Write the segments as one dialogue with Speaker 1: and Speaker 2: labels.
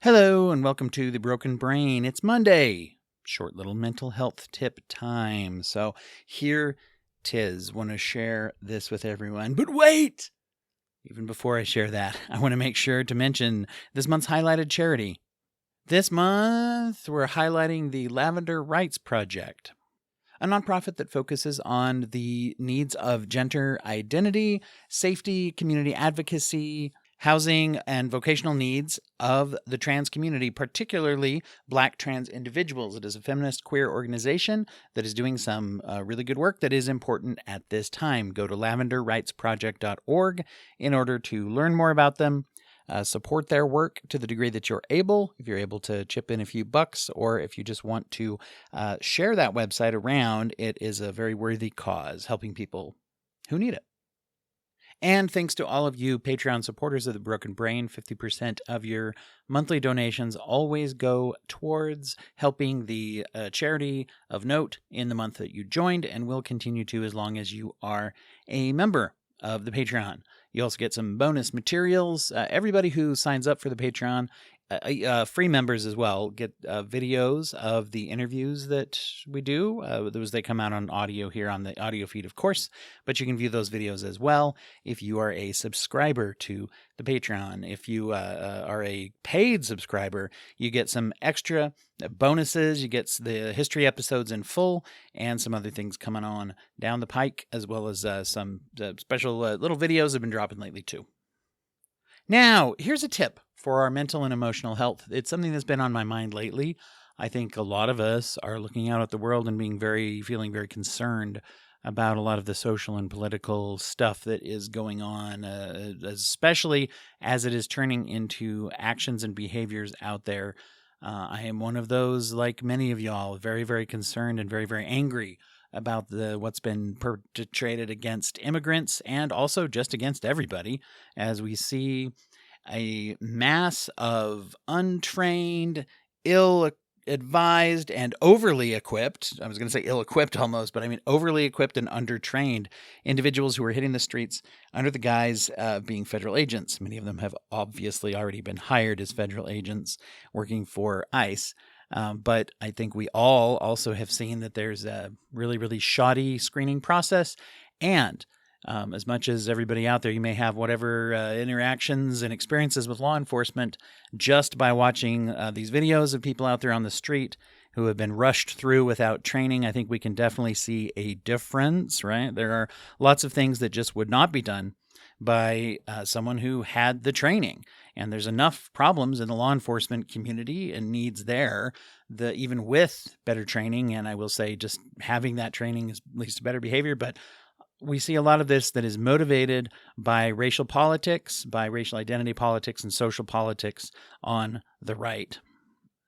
Speaker 1: Hello and welcome to the Broken Brain. It's Monday. Short little mental health tip time. So here 'tis. Want to share this with everyone. But wait! Even before I share that, I want to make sure to mention this month's highlighted charity. This month, we're highlighting the Lavender Rights Project, a nonprofit that focuses on the needs of gender identity, safety, community advocacy, housing, and vocational needs of the trans community, particularly Black trans individuals. It is a feminist queer organization that is doing some really good work that is important at this time. Go to lavenderrightsproject.org in order to learn more about them. Support their work to the degree that you're able, if you're able to chip in a few bucks, or if you just want to share that website around. It is a very worthy cause, helping people who need it. And thanks to all of you Patreon supporters of The Broken Brain. 50% of your monthly donations always go towards helping the charity of note in the month that you joined, and will continue to as long as you are a member of the Patreon. You also get some bonus materials. Everybody who signs up for the Patreon, free members as well, get videos of the interviews that we do. They come out on audio here on the audio feed, of course, but you can view those videos as well if you are a subscriber to the Patreon. If you are a paid subscriber, you get some extra bonuses. You get the history episodes in full and some other things coming on down the pike, as well as some special little videos have been dropping lately too. Now, here's a tip for our mental and emotional health. It's something that's been on my mind lately. I think a lot of us are looking out at the world and feeling very concerned about a lot of the social and political stuff that is going on, especially as it is turning into actions and behaviors out there. I am one of those, like many of y'all, very, very concerned and very, very angry about what's been perpetrated against immigrants and also just against everybody, as we see a mass of untrained, ill-advised, and overly equipped — I was going to say ill-equipped almost, but I mean overly equipped and undertrained individuals who are hitting the streets under the guise of being federal agents. Many of them have obviously already been hired as federal agents working for ICE. But I think we all also have seen that there's a really, really shoddy screening process. And as much as everybody out there, you may have whatever interactions and experiences with law enforcement just by watching these videos of people out there on the street who have been rushed through without training. I think we can definitely see a difference, right? There are lots of things that just would not be done by someone who had the training. And there's enough problems in the law enforcement community and needs there that even with better training, and I will say just having that training is leads to better behavior, but we see a lot of this that is motivated by racial politics, by racial identity politics, and social politics on the right.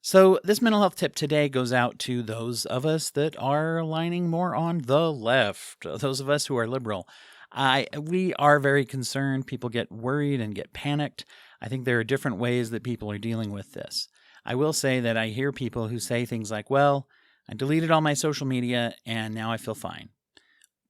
Speaker 1: So this mental health tip today goes out to those of us that are aligning more on the left, those of us who are liberal. We are very concerned. People get worried and get panicked. I think there are different ways that people are dealing with this. I will say that I hear people who say things like, well, I deleted all my social media and now I feel fine.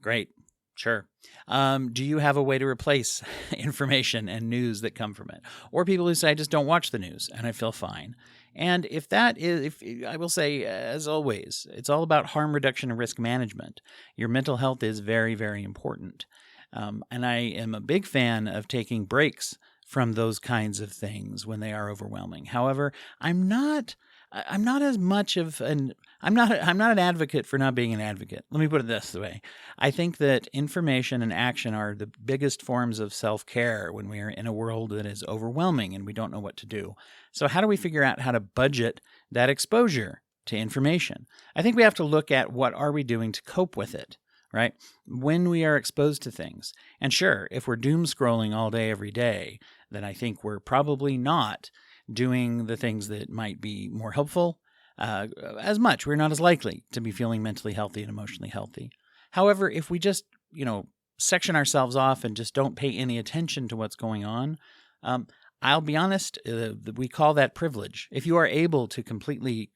Speaker 1: Great. Sure. Do you have a way to replace information and news that come from it? Or people who say, I just don't watch the news and I feel fine. And if I will say, as always, it's all about harm reduction and risk management. Your mental health is very, very important. And I am a big fan of taking breaks from those kinds of things when they are overwhelming. However, I'm not as much of I'm not an advocate for not being an advocate. Let me put it this way. I think that information and action are the biggest forms of self-care when we are in a world that is overwhelming and we don't know what to do. So how do we figure out how to budget that exposure to information? I think we have to look at what are we doing to cope with it, right? When we are exposed to things. And sure, if we're doom scrolling all day, every day, then I think we're probably not doing the things that might be more helpful as much. We're not as likely to be feeling mentally healthy and emotionally healthy. However, if we just, section ourselves off and just don't pay any attention to what's going on, I'll be honest, we call that privilege. If you are able to completely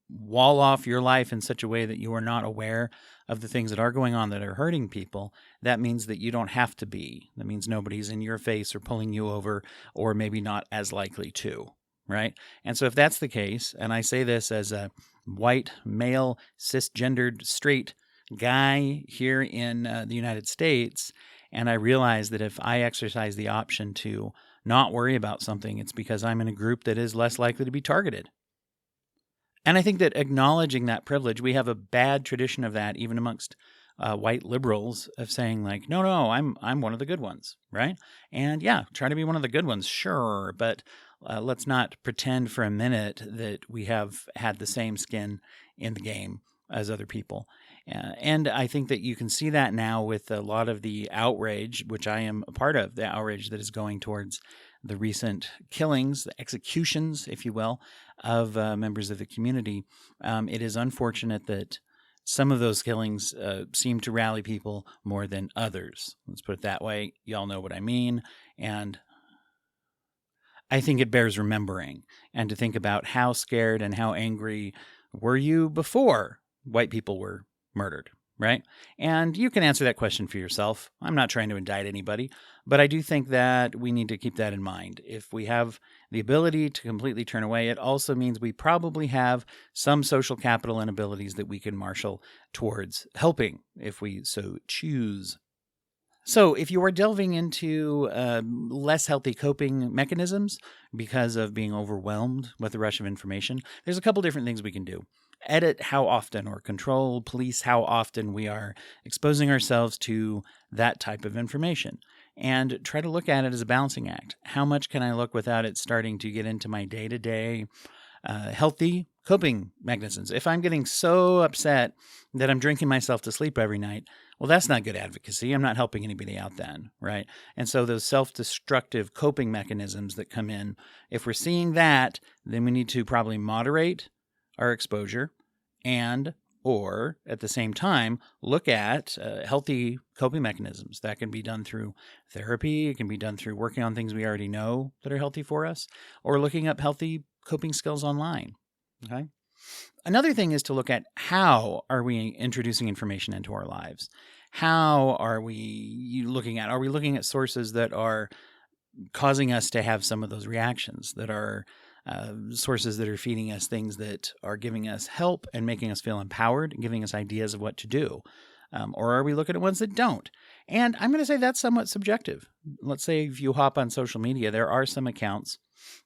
Speaker 1: wall off your life in such a way that you are not aware of the things that are going on that are hurting people, that means that you don't have to be. That means nobody's in your face or pulling you over, or maybe not as likely to, right? And so if that's the case, and I say this as a white, male, cisgendered, straight guy here in the United States, and I realize that if I exercise the option to not worry about something, it's because I'm in a group that is less likely to be targeted. And I think that acknowledging that privilege, we have a bad tradition of that, even amongst white liberals, of saying like, no, I'm one of the good ones, right? And yeah, try to be one of the good ones, sure, but let's not pretend for a minute that we have had the same skin in the game as other people. And I think that you can see that now with a lot of the outrage, which I am a part of, the outrage that is going towards the recent killings, the executions, if you will, of members of the community. It is unfortunate that some of those killings seem to rally people more than others. Let's put it that way. Y'all know what I mean. And I think it bears remembering, and to think about how scared and how angry were you before white people were murdered, right? And you can answer that question for yourself. I'm not trying to indict anybody, but I do think that we need to keep that in mind. If we have the ability to completely turn away, it also means we probably have some social capital and abilities that we can marshal towards helping if we so choose. So, if you are delving into less healthy coping mechanisms because of being overwhelmed with the rush of information, there's a couple different things we can do. Edit how often, or control, police how often we are exposing ourselves to that type of information. And try to look at it as a balancing act. How much can I look without it starting to get into my day-to-day healthy coping mechanisms? If I'm getting so upset that I'm drinking myself to sleep every night, well, that's not good advocacy. I'm not helping anybody out then, right? And so those self-destructive coping mechanisms that come in, if we're seeing that, then we need to probably moderate our exposure and or at the same time look at healthy coping mechanisms. That can be done through therapy. It can be done through working on things we already know that are healthy for us, or looking up healthy coping skills online. Okay. Another thing is to look at how are we introducing information into our lives? How are we looking at sources that are causing us to have some of those reactions, that are sources that are feeding us things that are giving us help and making us feel empowered and giving us ideas of what to do? Or are we looking at ones that don't? And I'm going to say that's somewhat subjective. Let's say if you hop on social media, there are some accounts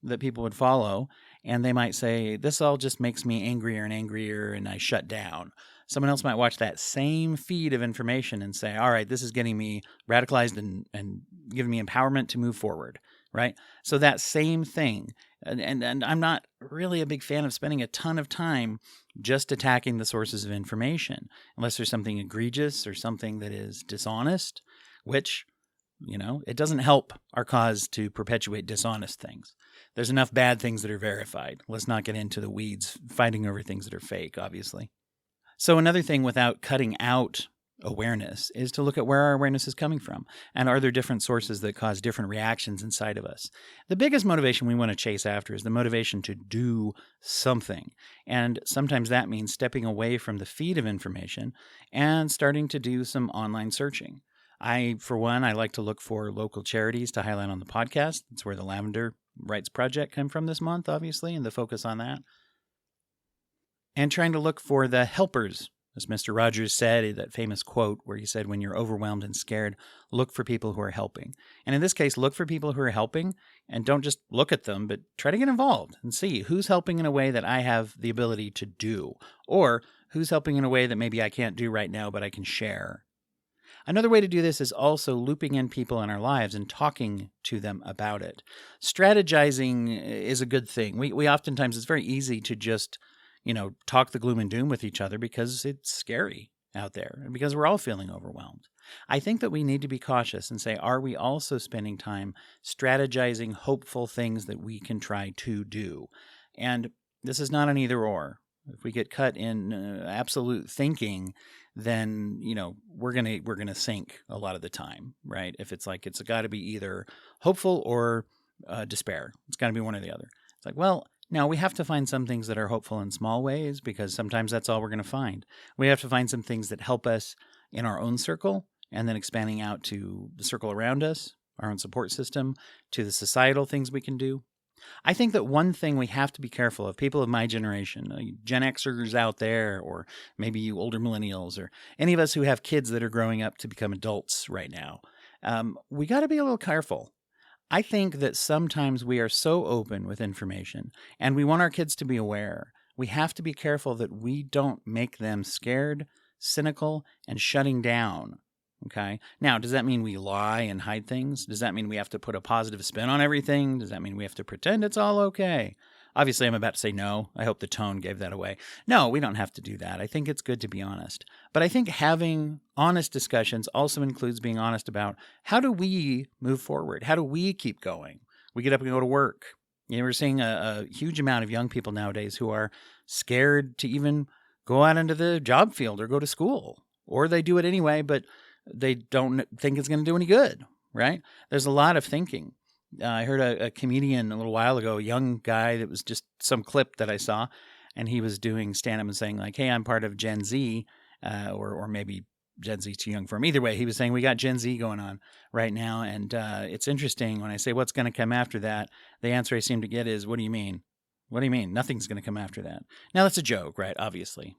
Speaker 1: that people would follow, and they might say, this all just makes me angrier and angrier, and I shut down. Someone else might watch that same feed of information and say, all right, this is getting me radicalized and giving me empowerment to move forward, right? So that same thing, and I'm not really a big fan of spending a ton of time just attacking the sources of information, unless there's something egregious or something that is dishonest, which, it doesn't help our cause to perpetuate dishonest things. There's enough bad things that are verified. Let's not get into the weeds fighting over things that are fake, obviously. So another thing without cutting out awareness is to look at where our awareness is coming from, and are there different sources that cause different reactions inside of us. The biggest motivation we want to chase after is the motivation to do something, and sometimes that means stepping away from the feed of information and starting to do some online searching. For one, I like to look for local charities to highlight on the podcast. That's where the Lavender Rights Project came from this month, obviously, and the focus on that. And trying to look for the helpers. As Mr. Rogers said, that famous quote where he said, when you're overwhelmed and scared, look for people who are helping. And in this case, look for people who are helping, and don't just look at them, but try to get involved and see who's helping in a way that I have the ability to do, or who's helping in a way that maybe I can't do right now, but I can share. Another way to do this is also looping in people in our lives and talking to them about it. Strategizing is a good thing. We oftentimes, it's very easy to just talk the gloom and doom with each other because it's scary out there and because we're all feeling overwhelmed. I think that we need to be cautious and say, are we also spending time strategizing hopeful things that we can try to do? And this is not an either or. If we get cut in absolute thinking, then we're gonna sink a lot of the time, right? If it's like it's got to be either hopeful or despair, it's got to be one or the other. It's like, well, now we have to find some things that are hopeful in small ways, because sometimes that's all we're going to find. We have to find some things that help us in our own circle, and then expanding out to the circle around us, our own support system, to the societal things we can do. I think that one thing we have to be careful of, people of my generation, Gen Xers out there, or maybe you older millennials, or any of us who have kids that are growing up to become adults right now, we got to be a little careful. I think that sometimes we are so open with information and we want our kids to be aware. We have to be careful that we don't make them scared, cynical, and shutting down. Okay. Now, does that mean we lie and hide things? Does that mean we have to put a positive spin on everything? Does that mean we have to pretend it's all okay? Obviously, I'm about to say no. I hope the tone gave that away. No, we don't have to do that. I think it's good to be honest. But I think having honest discussions also includes being honest about how do we move forward? How do we keep going? We get up and go to work. We're seeing a huge amount of young people nowadays who are scared to even go out into the job field or go to school. Or they do it anyway, but they don't think it's going to do any good, right? There's a lot of thinking. I heard a comedian a little while ago, a young guy that was just some clip that I saw, and he was doing stand-up and saying like, hey, I'm part of Gen Z, or maybe Gen Z too young for him. Either way, he was saying we got Gen Z going on right now, and it's interesting when I say what's going to come after that, the answer I seem to get is, what do you mean? What do you mean? Nothing's going to come after that. Now, that's a joke, right? Obviously.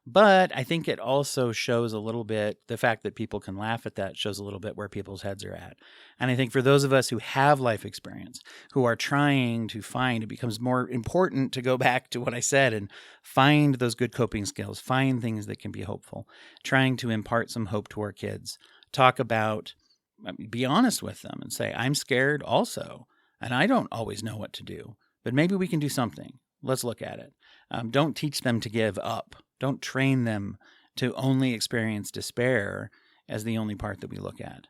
Speaker 1: But I think it also shows a little bit, the fact that people can laugh at that shows a little bit where people's heads are at. And I think for those of us who have life experience, who are trying to find, it becomes more important to go back to what I said and find those good coping skills, find things that can be hopeful, trying to impart some hope to our kids, talk about, be honest with them and say, I'm scared also, and I don't always know what to do, but maybe we can do something. Let's look at it. Don't teach them to give up. Don't train them to only experience despair as the only part that we look at.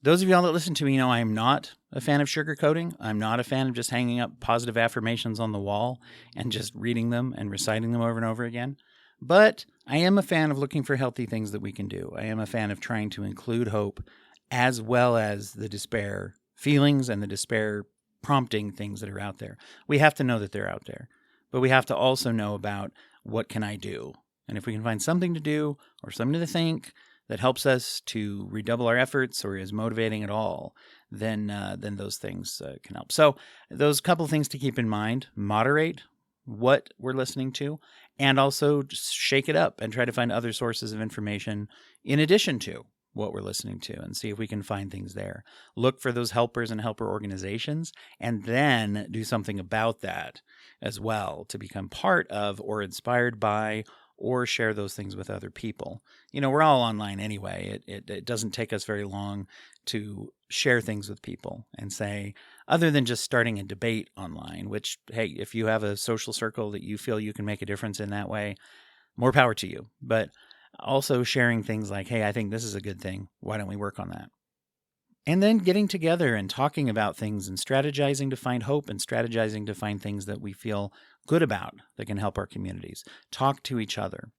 Speaker 1: Those of y'all that listen to me know I am not a fan of sugarcoating. I'm not a fan of just hanging up positive affirmations on the wall and just reading them and reciting them over and over again. But I am a fan of looking for healthy things that we can do. I am a fan of trying to include hope as well as the despair feelings and the despair prompting things that are out there. We have to know that they're out there. But we have to also know about what can I do? And if we can find something to do or something to think that helps us to redouble our efforts or is motivating at all, then those things can help. So those couple things to keep in mind: moderate what we're listening to, and also just shake it up and try to find other sources of information in addition to what we're listening to and see if we can find things there. Look for those helpers and helper organizations, and then do something about that as well to become part of or inspired by or share those things with other people. We're all online anyway. It doesn't take us very long to share things with people and say, other than just starting a debate online, which, hey, if you have a social circle that you feel you can make a difference in that way, more power to you. But also sharing things like, hey, I think this is a good thing. Why don't we work on that? And then getting together and talking about things and strategizing to find hope and strategizing to find things that we feel good about that can help our communities. Talk to each other.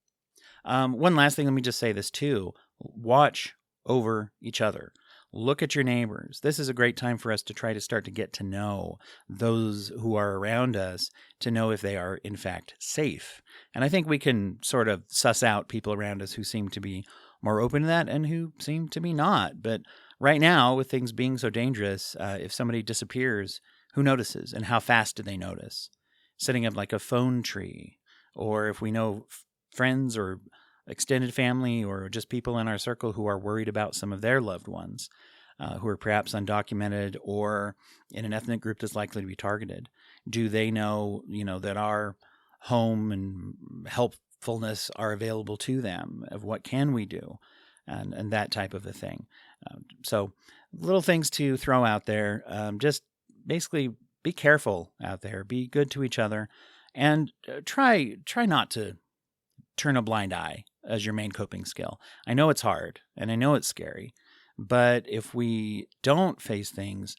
Speaker 1: One last thing, let me just say this too. Watch over each other. Look at your neighbors. This is a great time for us to try to start to get to know those who are around us, to know if they are in fact safe. And I think we can sort of suss out people around us who seem to be more open to that and who seem to be not. But right now, with things being so dangerous, if somebody disappears, who notices and how fast do they notice? Setting up like a phone tree, or if we know friends or extended family or just people in our circle who are worried about some of their loved ones who are perhaps undocumented or in an ethnic group that's likely to be targeted. Do they know, that our home and helpfulness are available to them? Of what can we do? And that type of a thing. So little things to throw out there. Just basically be careful out there. Be good to each other. And try not to turn a blind eye as your main coping skill. I know it's hard and I know it's scary, but if we don't face things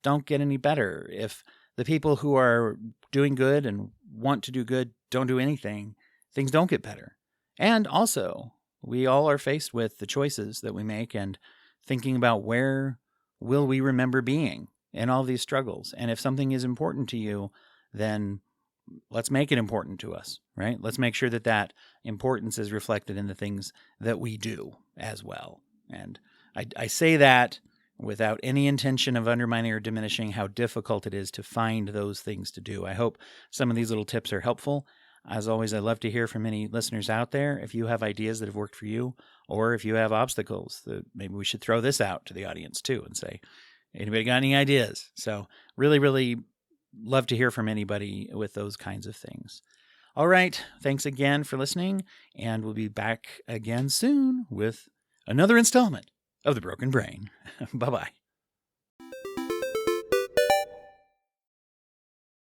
Speaker 1: don't get any better. If the people who are doing good and want to do good don't do anything, things don't get better. And also, we all are faced with the choices that we make and thinking about where will we remember being in all these struggles. And if something is important to you, then let's make it important to us, right? Let's make sure that importance is reflected in the things that we do as well. And I say that without any intention of undermining or diminishing how difficult it is to find those things to do. I hope some of these little tips are helpful. As always, I'd love to hear from any listeners out there. If you have ideas that have worked for you, or if you have obstacles, that maybe we should throw this out to the audience too and say, anybody got any ideas? So really, really love to hear from anybody with those kinds of things. All right. Thanks again for listening. And we'll be back again soon with another installment of The Broken Brain. Bye-bye.